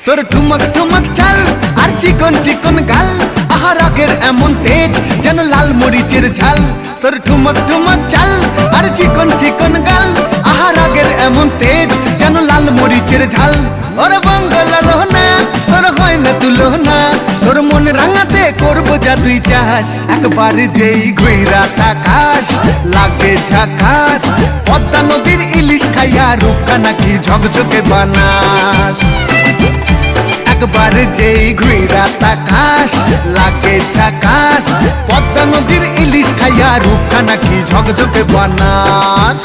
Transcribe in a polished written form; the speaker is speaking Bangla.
তোর ঠুমক ঠুমক চাল আর চিকন চিকন গাল, আহা রাগের এমন তেজ যেন লাল মরিচের ঝাল। তোর ঠুমক ঠুমক চাল আর চিকন চিকন গাল, আহা রাগের এমন তেজ যেন লাল মরিচের ঝাল। ওরে বঙ্গলা লোহনা তোর হয় না তুলনা, তোর মন রাঙাতে করবো যা তুই চাস। একবার যেই ঘুইরা তাকাস লাগে ঝাকাস, পদ্মা নদীর ইলিশ খাইয়া রূপকা নাকি ঝকঝকে বানাস। একবার যেই ঘুইরা তাকাস লাগে ঝাকাস, পদ্মা নদীর ইলিশ খাইয়া রূপকা নাকি ঝকঝকে বানাস।